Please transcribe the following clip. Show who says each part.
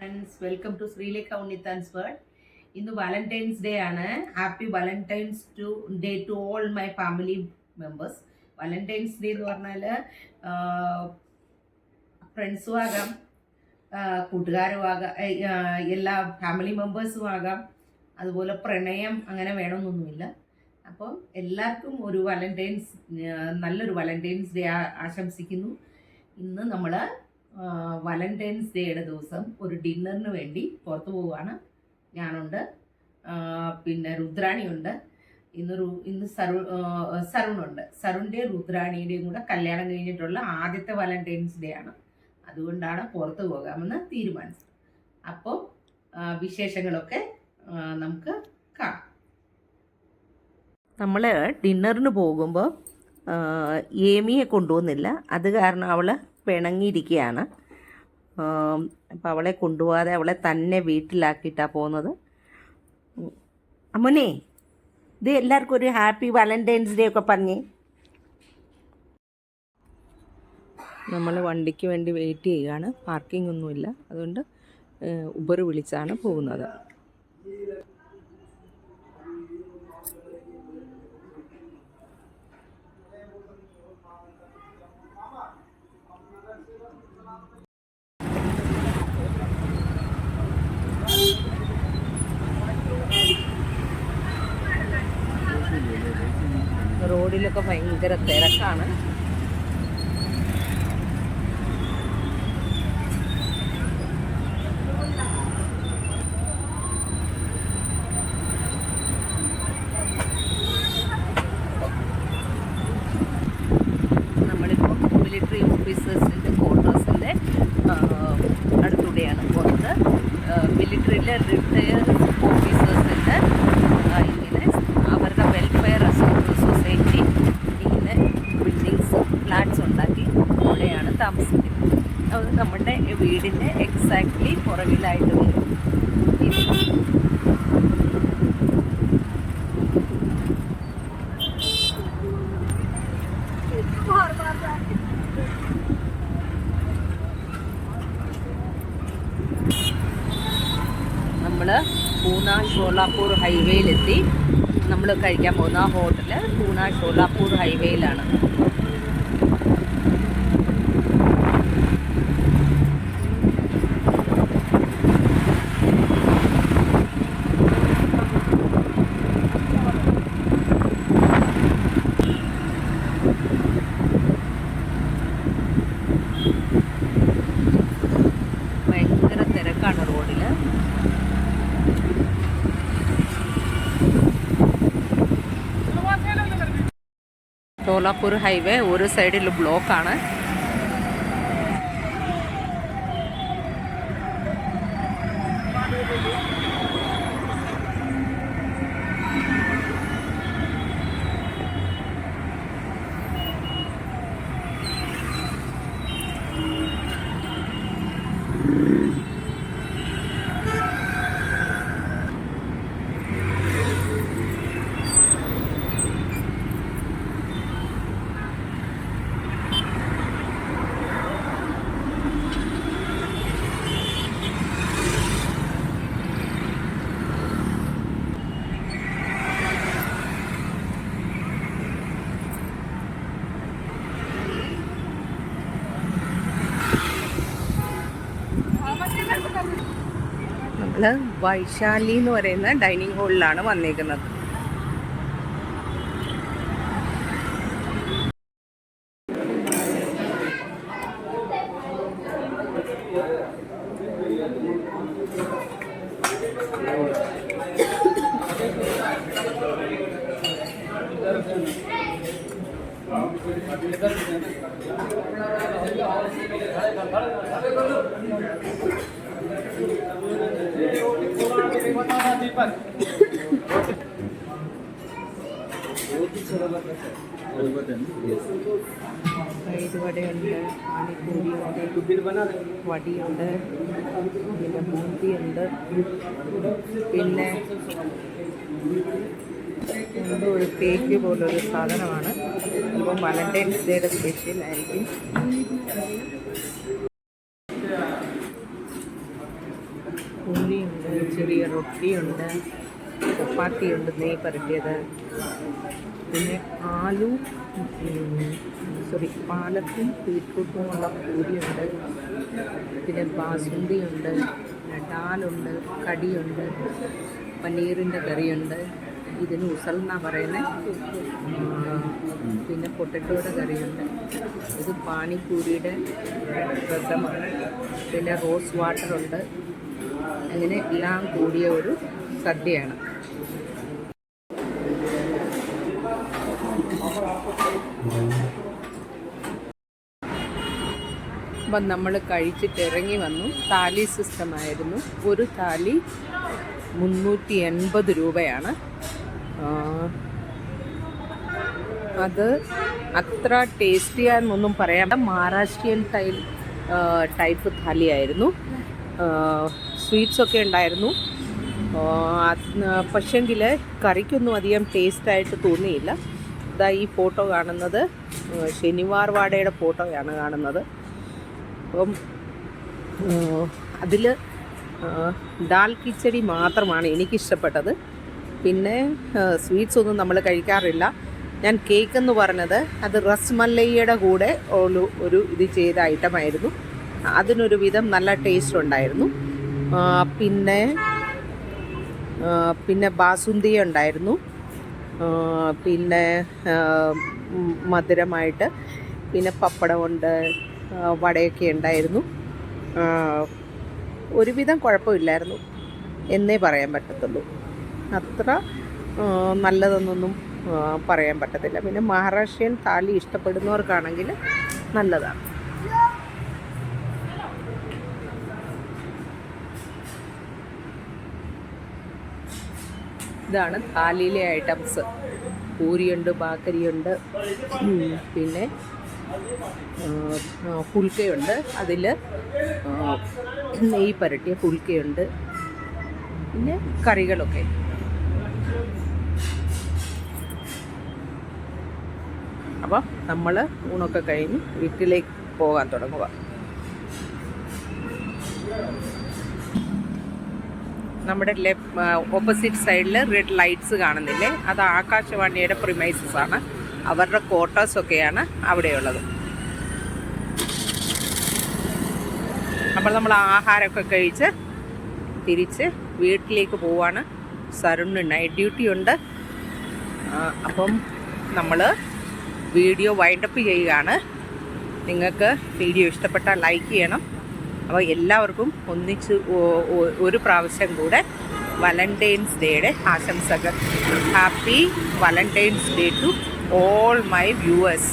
Speaker 1: friends, welcome to Srilekha Unnithan's World. ഇന്ന് Valentine's Day ആണ്. Happy Valentine's Day to all my family members. Valentine's Day എന്ന് പറഞ്ഞാൽ ഫ്രണ്ട്സും ആകാം, കൂട്ടുകാരും ആകാം, എല്ലാ ഫാമിലി മെമ്പേഴ്സും ആകാം. അതുപോലെ പ്രണയം അങ്ങനെ വേണമെന്നൊന്നുമില്ല. അപ്പം എല്ലാവർക്കും ഒരു നല്ലൊരു വാലന്റൈൻസ് ഡേ ആശംസിക്കുന്നു. ഇന്ന് നമ്മൾ വാലന്റൈൻസ് ഡേയുടെ ദിവസം ഒരു ഡിന്നറിന് വേണ്ടി പുറത്തു പോവുകയാണ്. ഞാനുണ്ട്, പിന്നെ രുദ്രാണിയുണ്ട്, ഇന്ന് സരുണുണ്ട്. സരുണിൻ്റെയും രുദ്രാണിയുടെയും കൂടെ കല്യാണം കഴിഞ്ഞിട്ടുള്ള ആദ്യത്തെ വാലന്റൈൻസ് ഡേ ആണ്. അതുകൊണ്ടാണ് പുറത്തു പോകാമെന്ന് തീരുമാനിച്ചത്. അപ്പോൾ വിശേഷങ്ങളൊക്കെ നമുക്ക് കാണാം. നമ്മൾ ഡിന്നറിന് പോകുമ്പോൾ ഏമിയെ കൊണ്ടുപോകുന്നില്ല. അത് കാരണം അവൾ പിണങ്ങിയിരിക്കുകയാണ്. അപ്പോൾ അവളെ കൊണ്ടുപോകാതെ അവളെ തന്നെ വീട്ടിലാക്കിയിട്ടാണ് പോകുന്നത്. അമ്മനെ, ഇത് എല്ലാവർക്കും ഒരു ഹാപ്പി വാലന്റൈൻസ് ഡേ ഒക്കെ പറഞ്ഞേ. നമ്മൾ വണ്ടിക്ക് വേണ്ടി വെയിറ്റ് ചെയ്യുകയാണ്. പാർക്കിംഗ് ഒന്നുമില്ല, അതുകൊണ്ട് ഉബർ വിളിച്ചാണ് പോകുന്നത്. റോഡിലൊക്കെ ഭയങ്കര തിരക്കാണ്. നമ്മളിപ്പോൾ മിലിറ്ററി ഓഫീസേഴ്സിൻ്റെ ക്വാർട്ടേഴ്സിൻ്റെ അടുത്തൂടെയാണ് പോകുന്നത്. മിലിറ്ററിയിലെ റിട്ടയർഡ് ഓഫീസേഴ്സിൻ്റെ ഇങ്ങനെ അവരുടെ വെൽഫെയർ സൊസൈറ്റി ഇങ്ങനെ ബിൽഡിങ്സ്, ഫ്ലാറ്റ്സ് ഉണ്ടാക്കി അവിടെയാണ് താമസിക്കുന്നത്. അത് നമ്മുടെ വീടിൻ്റെ എക്സാക്ട്ലി പുറകിലായിട്ട് വരും. നമ്മൾ പൂന ഷോലാപ്പൂർ ഹൈവേയിലെത്തി. നമ്മൾ കഴിക്കാൻ പോകുന്ന ഹോട്ടൽ പൂന ഷോലാപ്പൂർ ഹൈവേയിലാണ്. ഭയങ്കര തിരക്കാണ് റോഡിൽ. ഷോലാപ്പൂർ ഹൈവേ ഒരു സൈഡിൽ ബ്ലോക്കാണ്. നമ്മൾ വൈശാലി എന്ന് പറയുന്ന ഡൈനിങ് ഹാളിലാണ് വന്നേക്കുന്നത്. വടയുണ്ട്, പാനിപ്പൂരിയുണ്ട്, വടിയുണ്ട്, പിന്നെ ബൂന്തിയുണ്ട്, പിന്നെ എന്തോ ഒരു കേക്ക് പോലൊരു സാധനമാണ്. ഇപ്പം വാലന്റൈൻസ് ഡേയുടെ സ്പെഷ്യൽ ആയിരിക്കും.
Speaker 2: പൂരിയുണ്ട്, ചെറിയ റൊട്ടിയുണ്ട്, ചപ്പാത്തിയുണ്ട്, നെയ്യ് പരട്ടിയത്, പിന്നെ പാലക്കും ബീട്രൂട്ടുമുള്ള പൂരിയുണ്ട്, പിന്നെ ബാസുന്തിയുണ്ട്, പിന്നെ ഡാലുണ്ട്, കടിയുണ്ട്, പനീറിൻ്റെ കറിയുണ്ട്, ഇതിന് ഉസൽ എന്നാണ് പറയുന്നത്, പിന്നെ പൊട്ടറ്റോയുടെ കറിയുണ്ട്, ഇത് പാനിപ്പൂരിയുടെ രസമാണ്, പിന്നെ റോസ് വാട്ടറുണ്ട്. അങ്ങനെ എല്ലാം കൂടിയ ഒരു സദ്യയാണ്. അപ്പം നമ്മൾ കഴിച്ചിട്ട് ഇറങ്ങി വന്നു. താലി സിസ്റ്റമായിരുന്നു. ഒരു താലി 380 രൂപയാണ്. അത് അത്ര ടേസ്റ്റിയാന്നൊന്നും പറയാം. മഹാരാഷ്ട്രീയൻ ടൈപ്പ് താലിയായിരുന്നു. സ്വീറ്റ്സൊക്കെ ഉണ്ടായിരുന്നു. പക്ഷെങ്കിൽ കറിക്കൊന്നും അധികം ടേസ്റ്റായിട്ട് തോന്നിയില്ല. ഇതാ ഈ ഫോട്ടോ കാണുന്നത് ശനിവാർ വാടയുടെ ഫോട്ടോയാണ് കാണുന്നത്. അപ്പം അതിൽ ദാൽ കിച്ചടി മാത്രമാണ് എനിക്കിഷ്ടപ്പെട്ടത്. പിന്നെ സ്വീറ്റ്സ് ഒന്നും നമ്മൾ കഴിക്കാറില്ല. ഞാൻ കേക്ക് എന്ന് പറഞ്ഞത് അത് റസ്മലൈയുടെ കൂടെ ഒരു ഇത് ചെയ്ത ഐറ്റമായിരുന്നു. അതിനൊരു വിധം നല്ല ടേസ്റ്റ് ഉണ്ടായിരുന്നു. പിന്നെ ബാസുന്തി ഉണ്ടായിരുന്നു. പിന്നെ മധുരമായിട്ട് പിന്നെ പപ്പടമുണ്ട്, വടയൊക്കെ ഉണ്ടായിരുന്നു. ഒരുവിധം കുഴപ്പമില്ലായിരുന്നു എന്നേ പറയാൻ പറ്റത്തുള്ളൂ. അത്ര നല്ലതെന്നൊന്നും പറയാൻ പറ്റത്തില്ല. പിന്നെ മഹാരാഷ്ട്രീയൻ താലി ഇഷ്ടപ്പെടുന്നവർക്കാണെങ്കിൽ നല്ലതാണ്. ഇതാണ് താലിയിലെ ഐറ്റംസ്. പൂരിയുണ്ട്, ബാക്കരിയുണ്ട്, പിന്നെ ഫുൽക്കയുണ്ട്, അതിൽ നെയ്യ് പരട്ടിയ ഫുൽക്കയുണ്ട്, പിന്നെ കറികളൊക്കെ. അപ്പം നമ്മൾ ഊണൊക്കെ കഴിഞ്ഞ് വീട്ടിലേക്ക് പോകാൻ തുടങ്ങുക. നമ്മുടെ ഓപ്പോസിറ്റ് സൈഡിൽ റെഡ് ലൈറ്റ്സ് കാണുന്നില്ലേ, അത് ആകാശവാണിയുടെ പ്രിമൈസസ് ആണ്. അവരുടെ ക്വാർട്ടേഴ്സൊക്കെയാണ് അവിടെയുള്ളത്. അപ്പോൾ നമ്മൾ ആഹാരമൊക്കെ കഴിച്ച് തിരിച്ച് വീട്ടിലേക്ക് പോവാണ്. സരുണിന് നൈറ്റ് ഡ്യൂട്ടി ഉണ്ട്. അപ്പം നമ്മൾ വീഡിയോ വൈൻഡപ്പ് ചെയ്യുകയാണ്. നിങ്ങൾക്ക് വീഡിയോ ഇഷ്ടപ്പെട്ടാൽ ലൈക്ക് ചെയ്യണം. അപ്പോൾ എല്ലാവർക്കും ഒന്നിച്ച് ഒരു പ്രാവശ്യം കൂടെ വാലന്റൈൻസ് ഡേയുടെ ആശംസകൾ. Happy Valentine's Day to all my viewers.